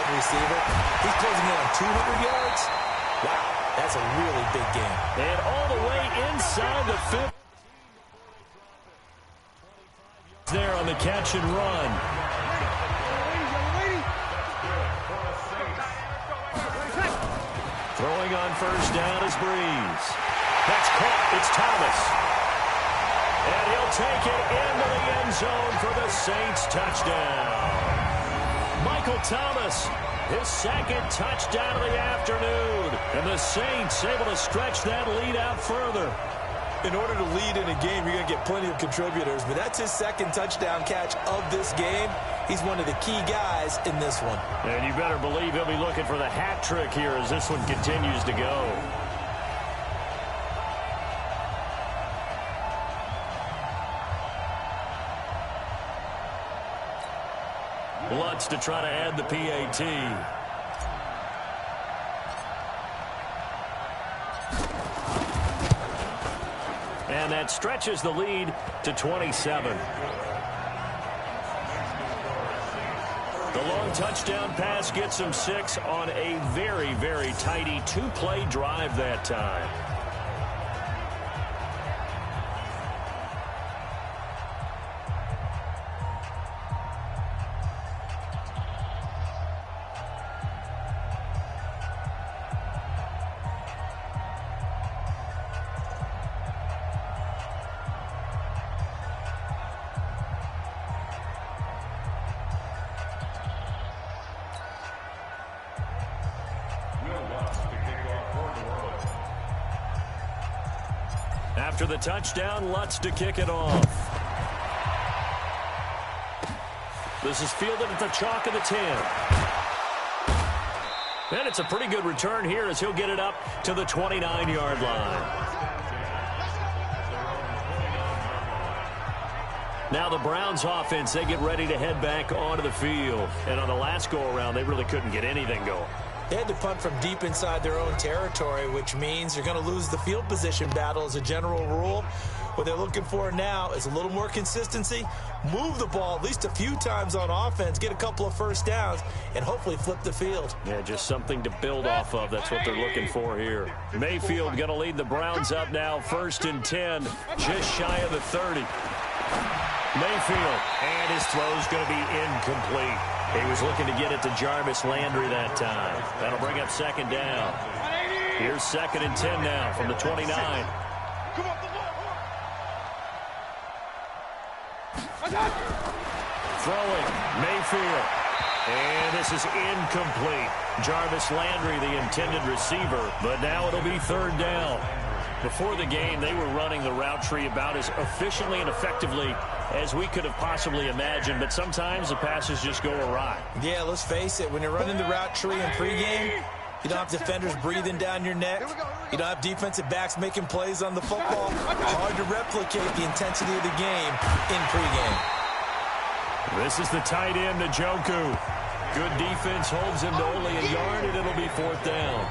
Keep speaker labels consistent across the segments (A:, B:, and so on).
A: wide receiver. He's closing in on 200 yards. Wow, that's a really big game.
B: And all the way inside the 50. There on the catch and run. Throwing on first down is Breeze. That's caught. It's Thomas. And he'll take it into the end zone for the Saints touchdown. Michael Thomas, his second touchdown of the afternoon. And the Saints able to stretch that lead out further.
A: In order to lead in a game, you're going to get plenty of contributors, but that's his second touchdown catch of this game. He's one of the key guys in this one.
B: And you better believe he'll be looking for the hat trick here as this one continues to go. Lutz to try to add the PAT. And that stretches the lead to 27. The long touchdown pass gets him 6 on a very, very tidy two-play drive that time. After the touchdown, Lutz to kick it off. This is fielded at the chalk of the 10. And it's a pretty good return here as he'll get it up to the 29-yard line. Now the Browns offense, they get ready to head back onto the field. And on the last go-around, they really couldn't get anything going.
A: They had to punt from deep inside their own territory, which means you're going to lose the field position battle as a general rule. What they're looking for now is a little more consistency, move the ball at least a few times on offense, get a couple of first downs, and hopefully flip the field.
B: Yeah, just something to build off of. That's what they're looking for here. Mayfield going to lead the Browns up now, 1st and 10, just shy of the 30. Mayfield, and his throw's going to be incomplete. He was looking to get it to Jarvis Landry that time. That'll bring up 2nd down. Here's 2nd and 10 now from the 29. Throwing, Mayfield. And this is incomplete. Jarvis Landry, the intended receiver, but now it'll be 3rd down. Before the game, they were running the route tree about as efficiently and effectively as we could have possibly imagined, but sometimes the passes just go awry.
A: Yeah, let's face it, when you're running the route tree in pregame, you don't have defenders breathing down your neck. You don't have defensive backs making plays on the football. Hard to replicate the intensity of the game in pregame.
B: This is the tight end, Njoku. Good defense holds him to only a yard, and it'll be 4th down.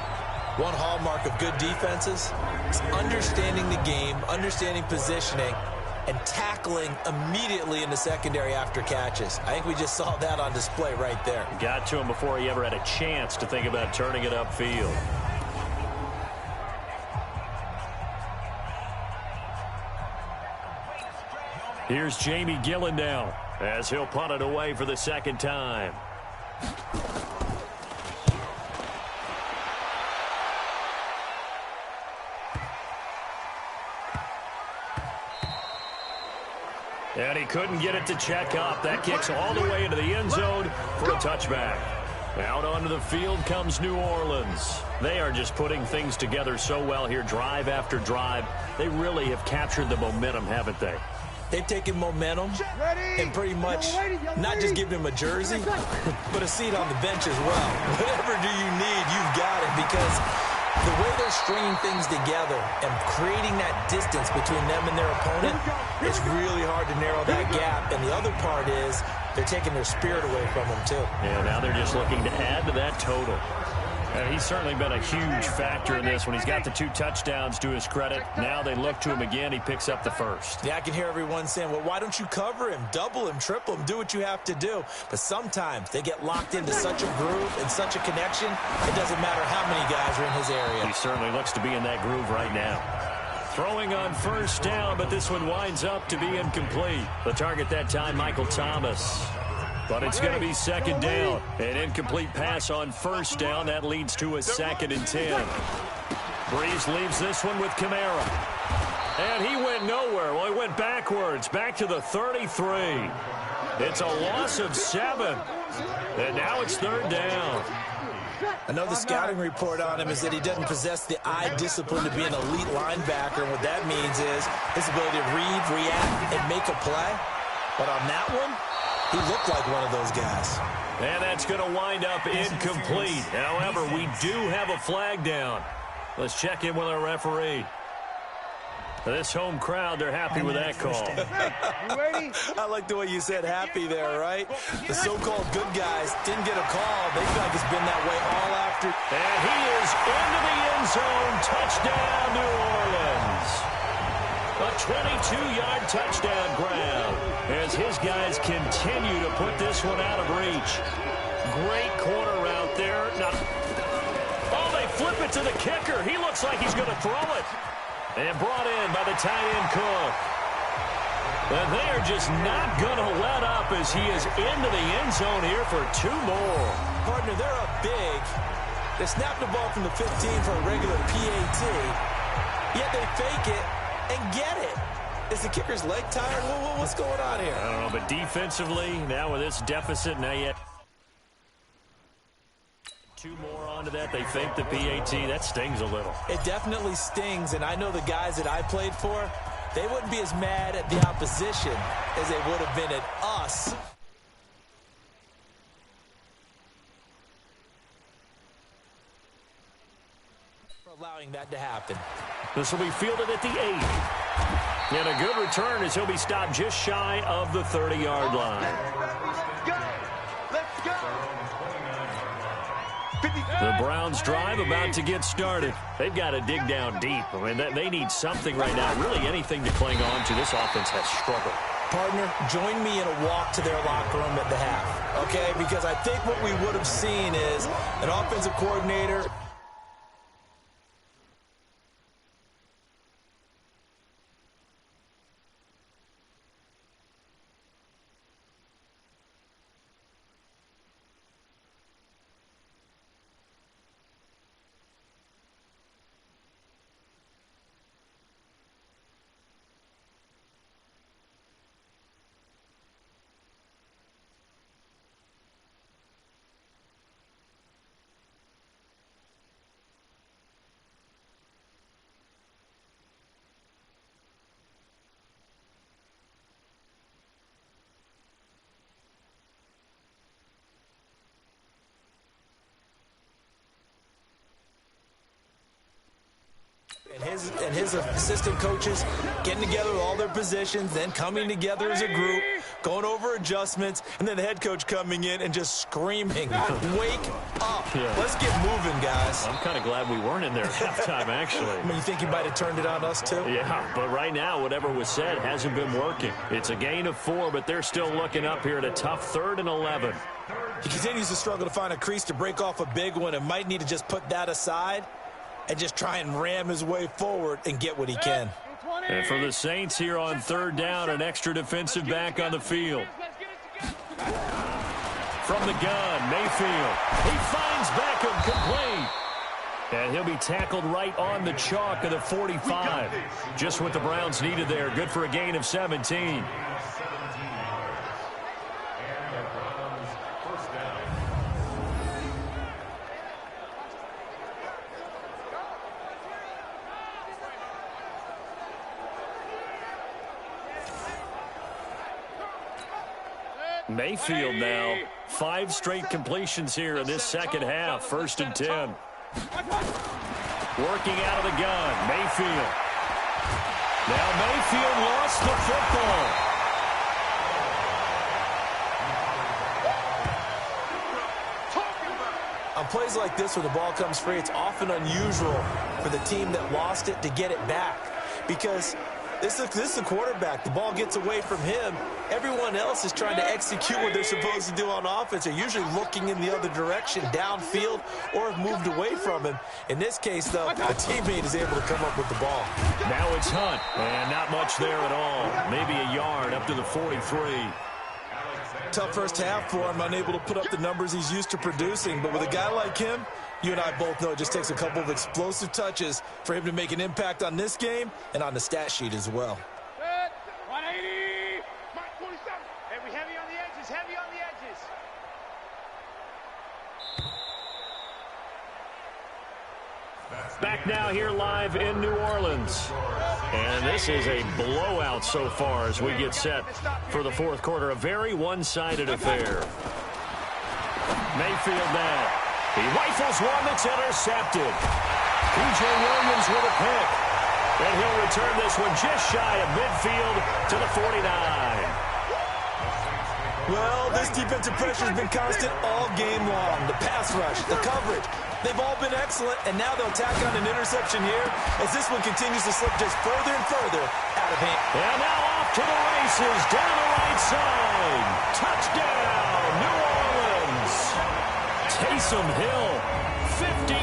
A: One hallmark of good defenses is understanding the game, understanding positioning, and tackling immediately in the secondary after catches. I think we just saw that on display right there.
B: Got to him before he ever had a chance to think about turning it upfield. Here's Jamie Gillen now as he'll punt it away for the 2nd time. And he couldn't get it to check up. That kicks all the way into the end zone for a touchback. Out onto the field comes New Orleans. They are just putting things together so well here, drive after drive. They really have captured the momentum, haven't they?
A: They've taken momentum and pretty much not just given him a jersey, but a seat on the bench as well. Whatever do you need, you've got it, because the way they're stringing things together and creating that distance between them and their opponent, it's really hard to narrow that gap. And the other part is they're taking their spirit away from them, too.
B: Yeah, now they're just looking to add to that total. And he's certainly been a huge factor in this when he's got the 2 touchdowns to his credit. Now they look to him again. He picks up the first.
A: Yeah, I can hear everyone saying, well, why don't you cover him, double him, triple him, do what you have to do. But sometimes they get locked into such a groove and such a connection, it doesn't matter how many guys are in his area.
B: He certainly looks to be in that groove right now. Throwing on first down, but this one winds up to be incomplete. The target that time, Michael Thomas. But it's going to be second down. An incomplete pass on first down. That leads to a 2nd and 10. Breeze leaves this one with Kamara. And he went nowhere. Well, he went backwards, back to the 33. It's a loss of 7. And now it's 3rd down.
A: Another scouting report on him is that he doesn't possess the eye discipline to be an elite linebacker. And what that means is his ability to read, react, and make a play. But on that one, he looked like one of those guys.
B: And that's going to wind up incomplete. However, we do have a flag down. Let's check in with our referee. This home crowd, they're happy with that call.
A: I like the way you said happy there, right? The so-called good guys didn't get a call. They feel like it's been that way all after.
B: And he is into the end zone. Touchdown, New Orleans. A 22-yard touchdown grab as his guys continue to put this one out of reach. Great corner out there. Now, oh, they flip it to the kicker. He looks like he's going to throw it. And brought in by the tight end Cook. And they are just not going to let up as he is into the end zone here for 2 more.
A: Partner, they're up big. They snapped the ball from the 15 for a regular PAT. Yet they fake it and get it. Is the kicker's leg tired? What's going on here?
B: I don't know, but defensively, now with this deficit, now yet 2 more onto that. They fake the PAT. That stings a little.
A: It definitely stings, and I know the guys that I played for, they wouldn't be as mad at the opposition as they would have been at us. For allowing that to happen.
B: This will be fielded at the 8. And a good return as he'll be stopped just shy of the 30-yard line.
C: Let's go.
B: The Browns drive about to get started. They've got to dig down deep. I mean, they need something right now, really anything to cling on to. This offense has struggled.
A: Partner, join me in a walk to their locker room at the half, okay? Because I think what we would have seen is an offensive coordinator. And his assistant coaches getting together with all their positions, then coming together as a group, going over adjustments, and then the head coach coming in and just screaming, wake up. Yeah. Let's get moving, guys.
B: I'm kind of glad we weren't in there at halftime, actually.
A: I mean, you think he might have turned it on us, too?
B: Yeah, but right now, whatever was said hasn't been working. It's a gain of 4, but they're still looking up here at a tough 3rd and 11.
A: He continues to struggle to find a crease to break off a big one and might need to just put that aside and just try and ram his way forward and get what he can.
B: And for the Saints here on 3rd down, an extra defensive back on the field. From the gun, Mayfield. He finds Beckham complete. And he'll be tackled right on the chalk of the 45. Just what the Browns needed there. Good for a gain of 17. Mayfield now, 5 straight completions here in this second half. 1st and 10. Working out of the gun, Mayfield. Now Mayfield lost the football.
A: On plays like this where the ball comes free, it's often unusual for the team that lost it to get it back because this is the quarterback. The ball gets away from him. Everyone else is trying to execute what they're supposed to do on offense. They're usually looking in the other direction, downfield, or have moved away from him. In this case, though, a teammate is able to come up with the ball.
B: Now it's Hunt, and not much there at all. Maybe a yard up to the 43.
A: Tough first half for him, unable to put up the numbers he's used to producing. But with a guy like him, you and I both know it just takes a couple of explosive touches for him to make an impact on this game and on the stat sheet as well.
C: 180. Mark 47. Hey, we heavy on the edges, heavy on the edges.
B: Back now here live in New Orleans. And this is a blowout so far as we get set for the fourth quarter. A very one-sided affair. Mayfield now. He rifles one that's intercepted. P.J. Williams with a pick. And he'll return this one just shy of midfield to the 49.
A: Well, this defensive pressure has been constant all game long. The pass rush, the coverage, they've all been excellent, and now they'll tack on an interception here as this one continues to slip just further and further out of hand.
B: And now off to the races, down the right side. Touchdown, New Orleans. Taysom Hill, 51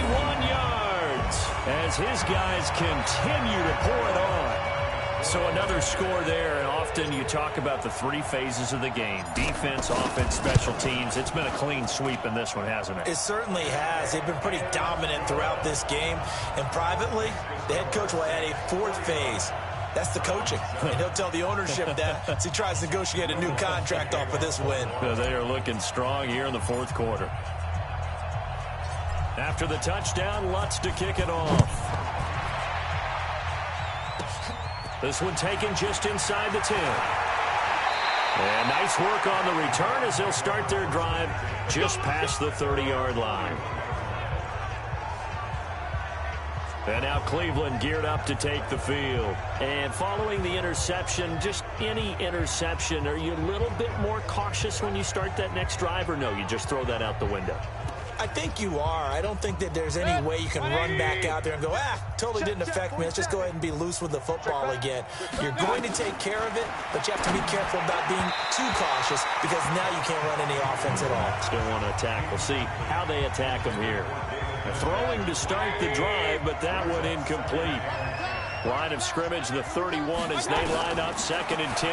B: yards, as his guys continue to pour it on. So another score there, and often you talk about the three phases of the game. Defense, offense, special teams. It's been a clean sweep in this one, hasn't it?
A: It certainly has. They've been pretty dominant throughout this game. And privately, the head coach will add a fourth phase. That's the coaching. And he'll tell the ownership that as he tries to negotiate a new contract off of this win.
B: They are looking strong here in the fourth quarter. After the touchdown, Lutz to kick it off. This one taken just inside the 10. And nice work on the return as they'll start their drive just past the 30-yard line. And now Cleveland geared up to take the field. And following the interception, just any interception, are you a little bit more cautious when you start that next drive, or no, you just throw that out the window?
A: I think you are. I don't think that there's any way you can run back out there and go, totally didn't affect me. Let's just go ahead and be loose with the football again. You're going to take care of it, but you have to be careful about being too cautious because now you can't run any offense at all.
B: Still want to attack. We'll see how they attack them here. Throwing to start the drive, but that one incomplete. Line of scrimmage, the 31 as they line up 2nd and 10.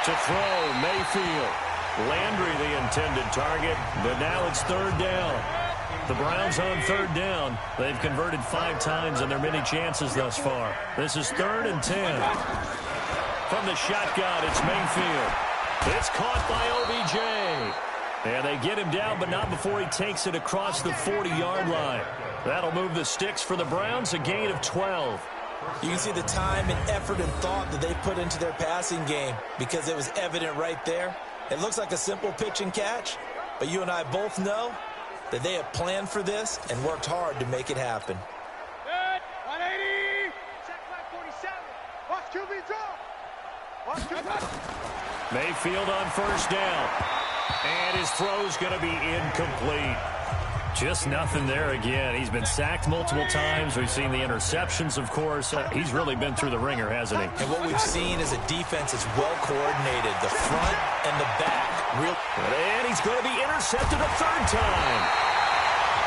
B: To throw, Mayfield. Landry the intended target, but now it's 3rd down. The Browns on 3rd down. They've converted 5 times in their many chances thus far. This is 3rd and 10. From the shotgun, it's Mayfield. It's caught by OBJ. And they get him down, but not before he takes it across the 40-yard line. That'll move the sticks for the Browns, a gain of 12.
A: You can see the time and effort and thought that they put into their passing game because it was evident right there. It looks like a simple pitch and catch, but you and I both know that they have planned for this and worked hard to make it happen.
C: Good. 180. Check flag 47. Watch QB draw. Watch QB.
B: Mayfield on 1st down. And his throw's going to be incomplete. Just nothing there again. He's been sacked multiple times. We've seen the interceptions, of course. He's really been through the ringer, hasn't he?
A: And what we've seen is a defense that's well coordinated, the front and the back.
B: And he's going to be intercepted a 3rd time.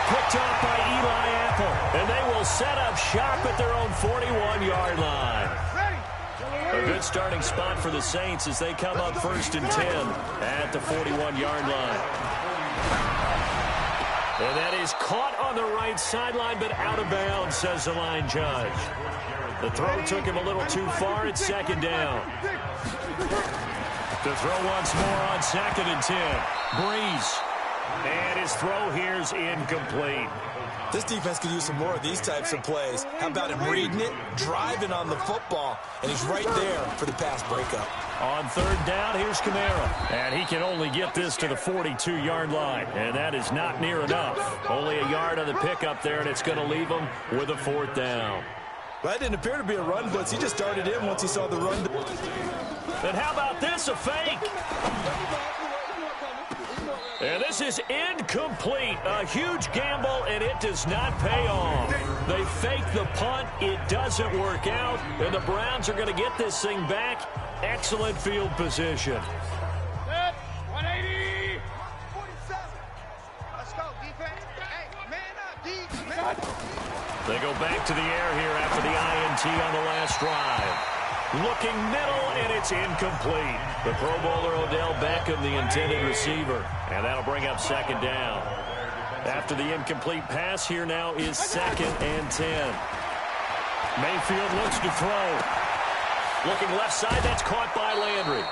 B: Picked up by Eli Apple. And they will set up shop at their own 41-yard line. A good starting spot for the Saints as they come up 1st and 10 at the 41-yard line. And that is caught on the right sideline, but out of bounds, says the line judge. The throw took him a little too far. It's 2nd down. To throw once more on 2nd and 10. Breeze. And his throw here's incomplete.
A: This defense could use some more of these types of plays. How about him reading it, driving on the football, and he's right there for the pass breakup.
B: On 3rd down, here's Kamara. And he can only get this to the 42-yard line, and that is not near enough. Only a yard on the pickup there, and it's going to leave him with a 4th down.
A: Well, that didn't appear to be a run blitz. He just started in once he saw the run.
B: And how about this, a fake? And this is incomplete. A huge gamble, and it does not pay off. They fake the punt. It doesn't work out, and the Browns are going to get this thing back. Excellent field position.
C: Set. 180. 47. Let's go, defense. Hey, man up, defense.
B: They go back to the air here after the INT on the last drive. Looking middle, and it's incomplete. The Pro Bowler Odell Beckham, the intended receiver. And that'll bring up second down. After the incomplete pass, here now is 2nd and 10. Mayfield looks to throw. Looking left side, that's caught by Landry.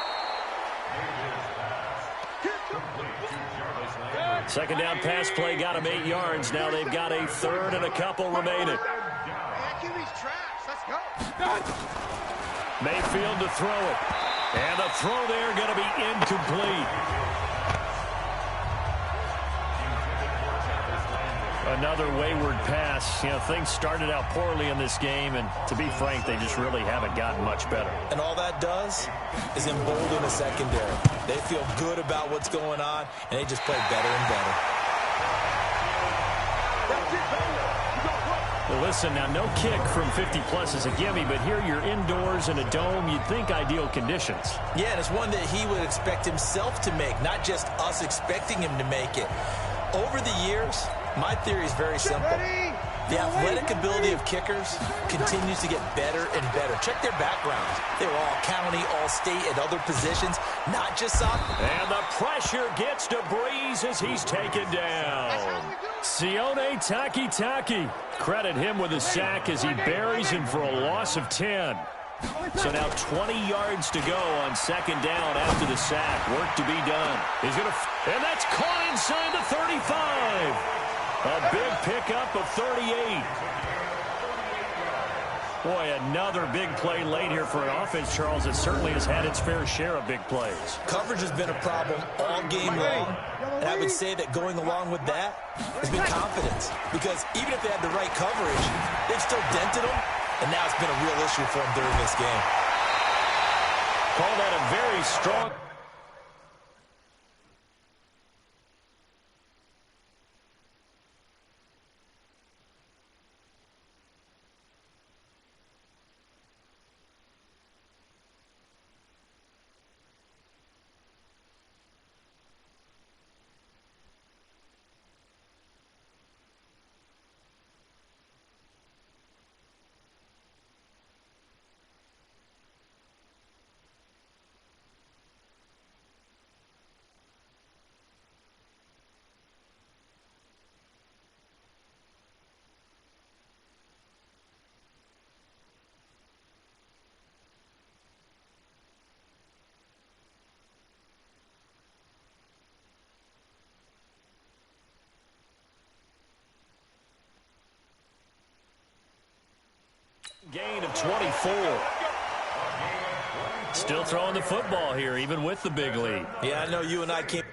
B: Second down pass play got him 8 yards. Now they've got a 3rd and a couple remaining.
C: Let's go.
B: Mayfield to throw it. And the throw there going to be incomplete. Another wayward pass. You know, things started out poorly in this game, and to be frank, they just really haven't gotten much better.
A: And all that does is embolden the secondary. They feel good about what's going on, and they just play better and better.
B: Well, listen, now no kick from 50-plus is a gimme, but here you're indoors in a dome. You'd think ideal conditions.
A: Yeah, and it's one that he would expect himself to make, not just us expecting him to make it. Over the years, my theory is very simple. The athletic ability of kickers continues to get better and better. Check their backgrounds. They were all county, all state, at other positions, not just soccer.
B: And the pressure gets to Breeze as he's taken down. Sione Takitaki. Credit him with a sack as he buries him for a loss of 10. So now 20 yards to go on 2nd down after the sack. Work to be done. He's going to, and that's caught inside the 35. A big pickup of 38. Boy, another big play late here for an offense, Charles, that certainly has had its fair share of big plays.
A: Coverage has been a problem all game long, and I would say that going along with that has been confidence. Because even if they had the right coverage, they've still dented them, and now it's been a real issue for them during this game.
B: Call that a very strong... Gain of 24. Still throwing the football here, even with the big lead.
A: Yeah, I know you and I can't.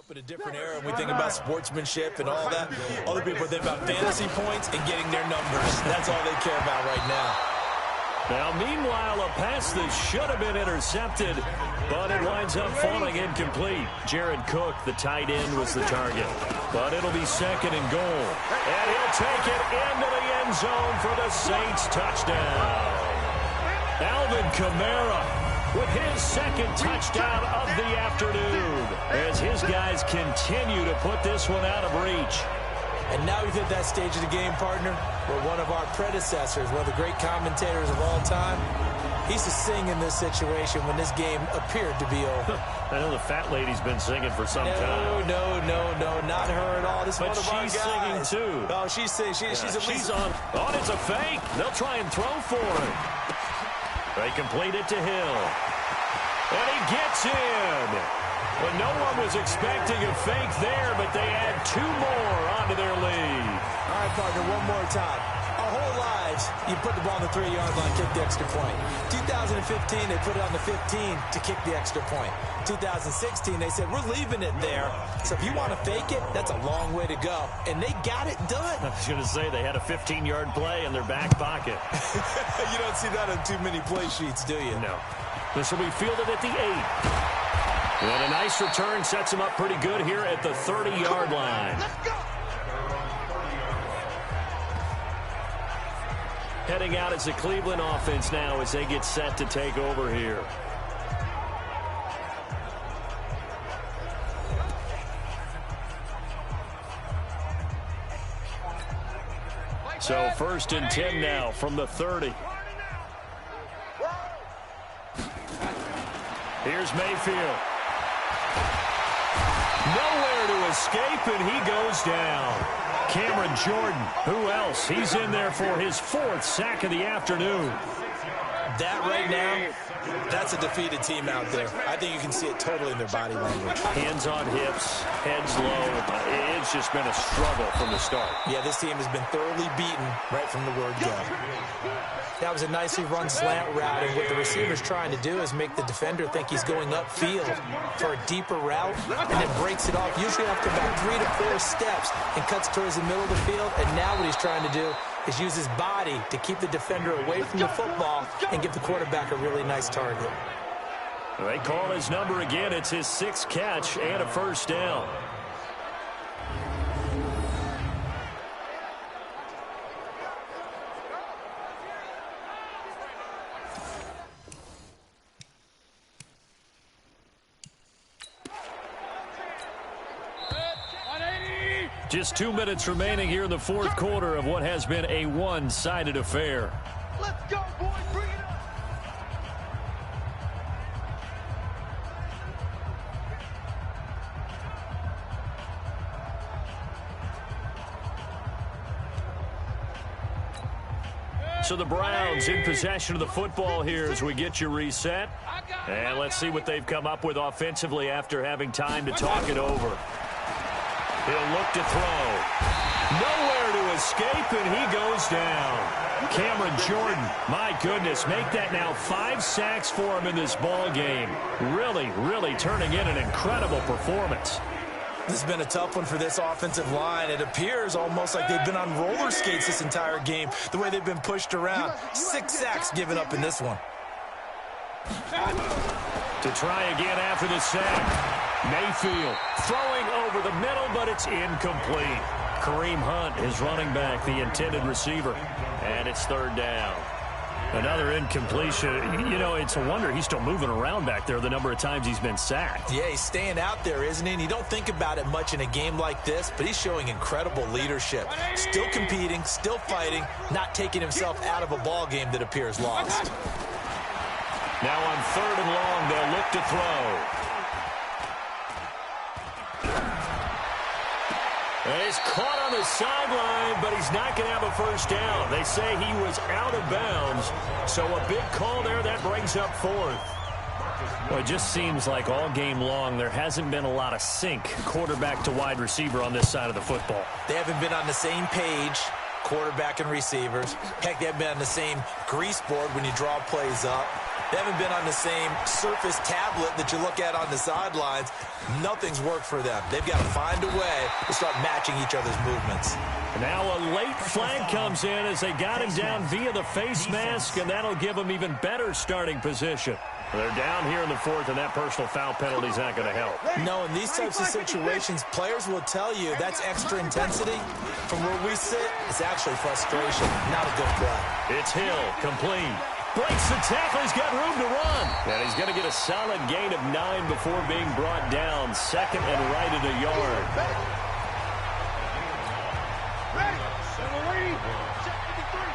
A: up in a different era, and we think about sportsmanship and all that. Other people think about fantasy points and getting their numbers. That's all they care about right now.
B: Now, meanwhile, a pass that should have been intercepted, but it winds up falling incomplete. Jared Cook, the tight end, was the target. But it'll be 2nd and goal. And he'll take it into the end zone for the Saints touchdown. Alvin Kamara with his 2nd touchdown of the afternoon as his guys continue to put this one out of reach.
A: And now he's at that stage of the game, partner, where one of our predecessors, one of the great commentators of all time, he's to sing in this situation when this game appeared to be over.
B: I know the fat lady's been singing for some time.
A: No, not her at all. This is one of our guys.
B: But she's singing too.
A: Oh, she's singing. She's
B: on. Oh, it's a fake. They'll try and throw for it. They complete it to Hill. And he gets in. But no one was expecting a fake there, but they add 2 more onto their lead.
A: All right, partner, one more time. Our whole lives, you put the ball on the 3-yard line, kick the extra point. 2015, they put it on the 15 to kick the extra point. 2016, they said, we're leaving it there. So if you want to fake it, that's a long way to go. And they got it done.
B: I was going to say, they had a 15-yard play in their back pocket.
A: You don't see that on too many play sheets, do you?
B: No. This will be fielded at the 8. And a nice return sets him up pretty good here at the 30-yard line.
C: Let's go.
B: Heading out as the Cleveland offense now as they get set to take over here. So 1st and 10 now from the 30. Here's Mayfield. Nowhere to escape, and he goes down. Cameron Jordan, who else? He's in there for his 4th sack of the afternoon.
A: That right now, that's a defeated team out there. I think you can see it totally in their body language.
B: Hands on hips, heads low. It's just been a struggle from the start.
A: Yeah, this team has been thoroughly beaten right from the word go. That was a nicely run slant route, and what the receiver's trying to do is make the defender think he's going upfield for a deeper route, and then breaks it off, usually after about 3 to 4 steps, and cuts towards the middle of the field. And now what he's trying to do is use his body to keep the defender away from the football and give the quarterback a really nice target.
B: They call his number again. It's his 6th catch and a 1st down. Just 2 minutes remaining here in the 4th quarter of what has been a one-sided affair.
C: Let's go, boys. Bring it up.
B: So the Browns in possession of the football here as we get you reset. And let's see what they've come up with offensively after having time to talk it over. He'll look to throw. Nowhere to escape, and he goes down. Cameron Jordan, my goodness, make that now 5 sacks for him in this ball game. Really turning in an incredible performance.
A: This has been a tough one for this offensive line. It appears almost like they've been on roller skates this entire game, the way they've been pushed around. 6 sacks given up in this one.
B: To try again after the sack. Mayfield throwing over the middle, but it's incomplete. Kareem Hunt is running back, the intended receiver. And it's 3rd down. Another incompletion. You know, it's a wonder he's still moving around back there the number of times he's been sacked.
A: Yeah, he's staying out there, isn't he? And you don't think about it much in a game like this, but he's showing incredible leadership. Still competing, still fighting, not taking himself out of a ball game that appears lost.
B: Now on 3rd and long, they'll look to throw. And he's caught on the sideline, but he's not going to have a 1st down. They say he was out of bounds, so a big call there that brings up 4th. Well, it just seems like all game long there hasn't been a lot of sync quarterback to wide receiver on this side of the football.
A: They haven't been on the same page, quarterback and receivers. Heck, they haven't been on the same grease board when you draw plays up. They haven't been on the same surface tablet that you look at on the sidelines. Nothing's worked for them. They've got to find a way to start matching each other's movements.
B: Now a late flag comes in as they got him down via the face mask, and that'll give him even better starting position. They're down here in the fourth, and that personal foul penalty is not going to help.
A: No, in these types of situations, players will tell you that's extra intensity. From where we sit, it's actually frustration, not a good play.
B: It's Hill, complete. Breaks the tackle. He's got room to run. And he's going to get a solid gain of 9 before being brought down. Second and right at a yard.
C: Ready. Check 53.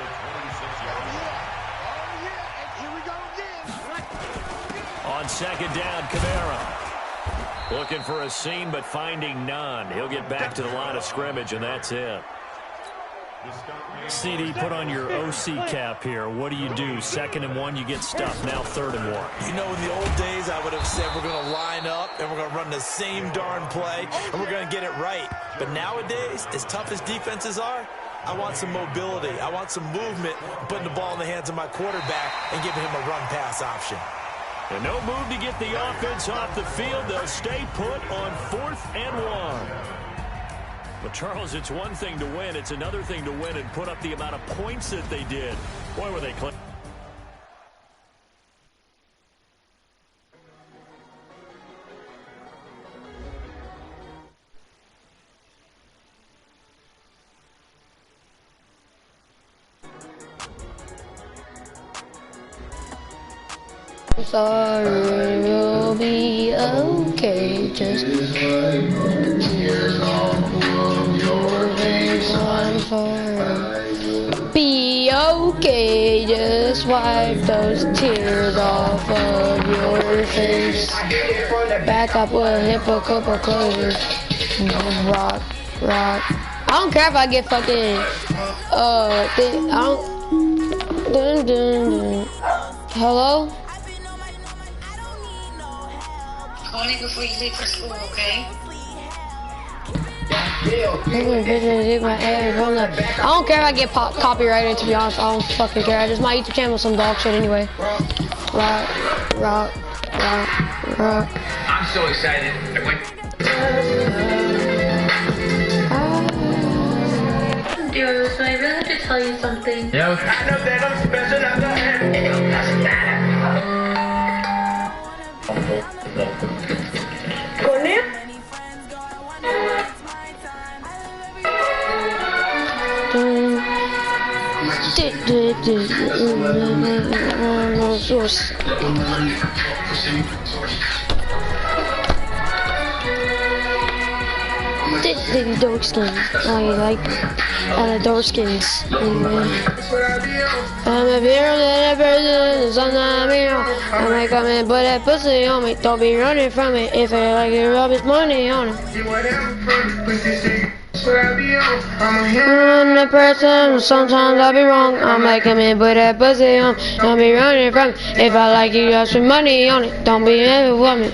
C: Here we go again.
B: On second down, Kamara. Looking for a seam, but finding none. He'll get back to the line of scrimmage, and that's it. CD, put on your OC cap here. What do you do? 2nd and 1, you get stuffed. Now 3rd and 1.
A: You know, in the old days, I would have said we're going to line up and we're going to run the same darn play and we're going to get it right. But nowadays, as tough as defenses are, I want some mobility. I want some movement, putting the ball in the hands of my quarterback and giving him a run-pass option.
B: And no move to get the offense off the field. They'll stay put on 4th and 1. But, Charles, it's one thing to win. It's another thing to win and put up the amount of points that they did. Boy, were they close.
D: Sorry, we'll be okay. Just tears off of your face. I'm sorry. Be okay. Just wipe those tears off of your face. Back up with hip a couple closures. Rock. I don't care if I get fucking I don't. Hello?
E: Call me before you leave for school, okay?
D: I don't care if I get copyrighted, to be honest. I don't fucking care. I just my YouTube channel some dog shit anyway. Rock.
E: I'm so excited. Dude, so I really have to tell you something.
C: I know that I'm special out there.
E: It doesn't matter.
D: Con él. The dark skins. I like dark skins. Anyway. I'm a beer that a person, sometimes I might come and put that pussy on me. Don't be running from it if I like to rub his money on it. I'm the person, sometimes I'll be wrong. I might come and put that pussy on. Don't be running from it if I like you, got some money on it. Don't be ever for me.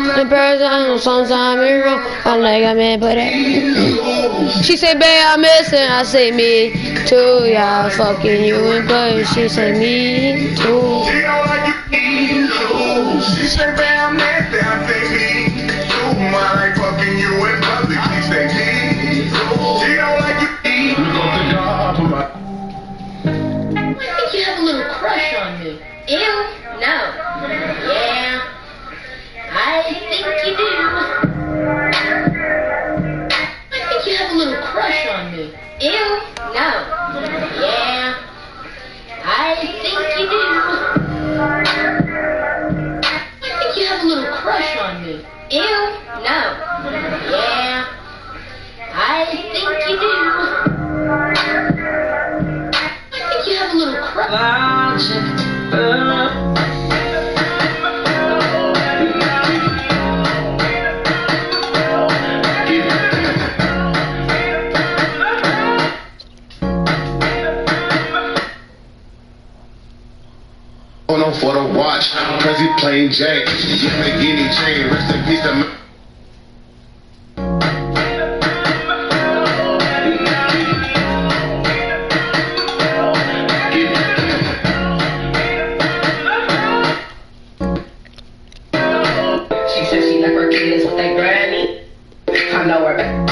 D: The person, sometimes I'll be wrong. I'm like, I'm in, put it. She say, babe, I'm missing. I say, me too. Yeah, fucking you in place. She say, me too.
C: She said, babe, I'm missing. I say, me too. I like fucking you in public. She say, me too. She don't like you.
E: I think you have a little crush on me. Ew, no. Yeah, I think you do. I think you have a little crush on me. Ew, no. Yeah, I think you do. I think you have a little crush on me. Ew, no. Yeah, I think you do. I think you have a little crush.
F: For the watch, cause he plain Jane. Lamborghini chain, rest in peace to
E: their granny. I know her back.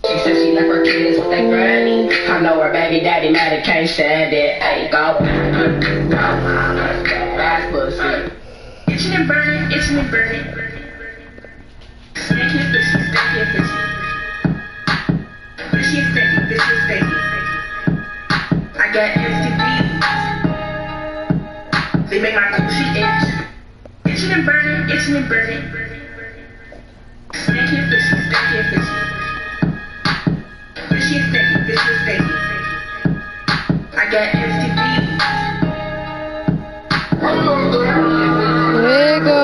E: She said she left her kids with their granny. I know her baby daddy mad and can't stand it. Hey, go. Fast pussy. Itching and burning, itching and burning. Sticky, fishy, sticky, fishy. Fishy, sticky, fishy, sticky. I got STDs. They make my coochie itch. Itching and burning, itching and burning. Sticky, fishy, sticky, fishy. Fishy, sticky, fishy, sticky. I got STDs.
D: There you go.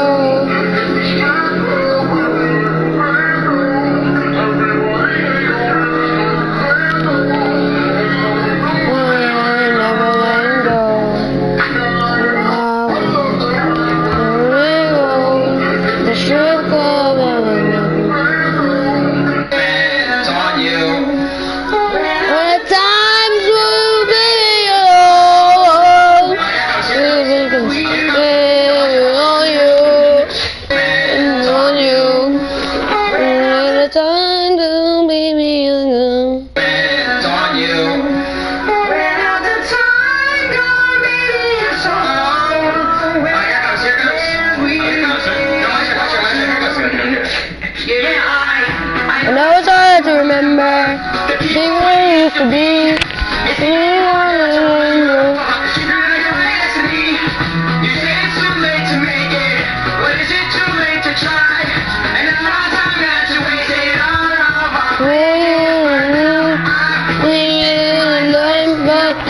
D: I know it's hard to remember things we used to be.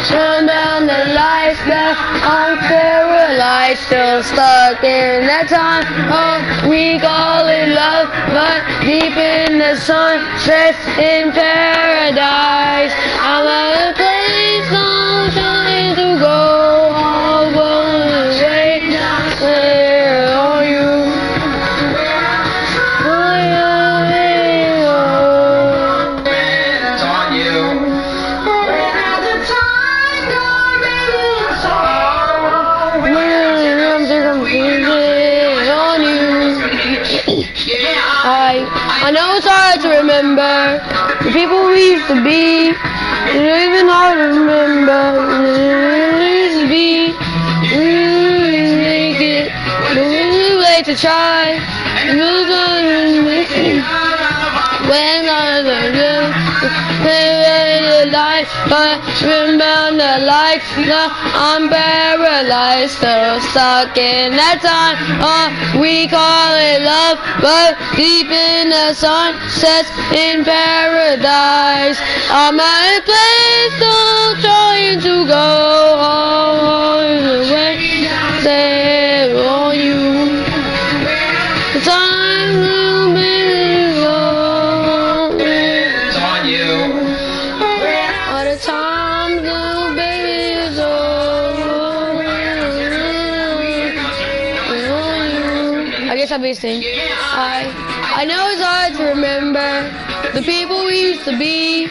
D: Turn down the lights, but I'm paralyzed, still stuck in that time. Oh, we call it love, but deep in the sunset in paradise. I'm at a place I'm trying to go. All the way where are you? I know it's hard to remember the people we used to be. It's even hard to remember we used to be. Make it, but it's too late to try. When I the lights, but remember the lights. Now I'm paralyzed, still stuck in that time. Oh, we call it love, but deep in the sunsets in paradise. I'm at a place I'm trying to go all the way there on you. The time will be gone. It's on you. All the time will be gone. I guess I'll be singing. I know it's hard to remember the people we used to be.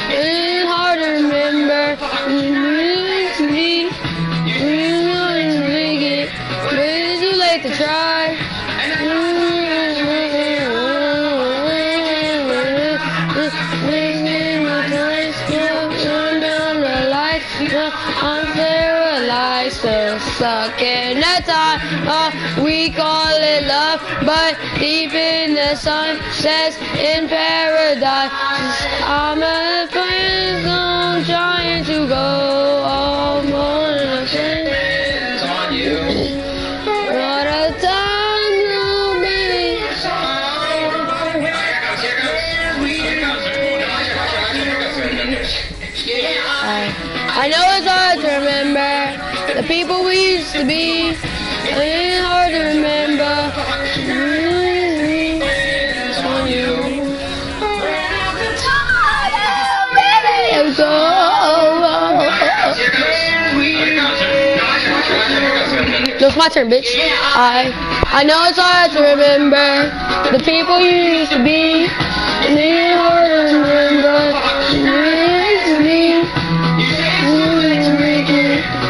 D: It's hard to remember. But it's too late to try. I'm paralyzed, still stuck in that time. Oh, we call it love, but deep in the sunsets in paradise. I'm a place I'm trying to go. All morning it's on you. What a time will be. I know it's hard to remember the people we used to be. It's hard to remember. It's on you. It's my turn, bitch. I know it's hard to remember the people you used to be. It's hard to remember.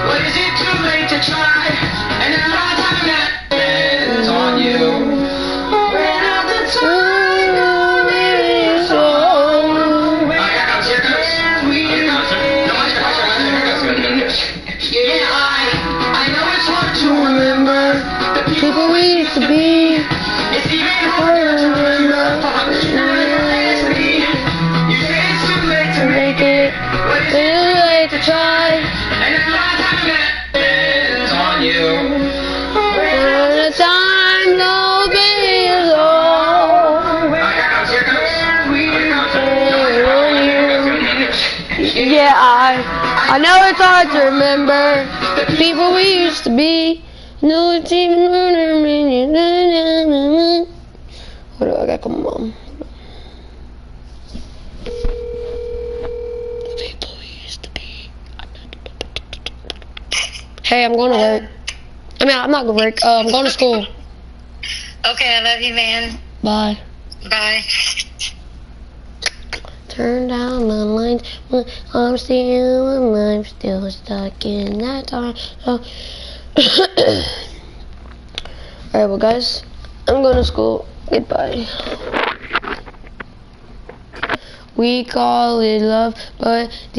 E: What is it too late to try? And
D: Yeah, I know it's hard to remember the people we used to be. No, it's even harder when you. What do I got? Come on. The people we used to be. Hey, I'm going to work. I mean, I'm not going to work. I'm going to school.
G: Okay, I love you, man.
D: Bye.
G: Bye.
D: Turn down the lights, but I'm still stuck in that time. So alright, well guys, I'm going to school. Goodbye. We call it love, but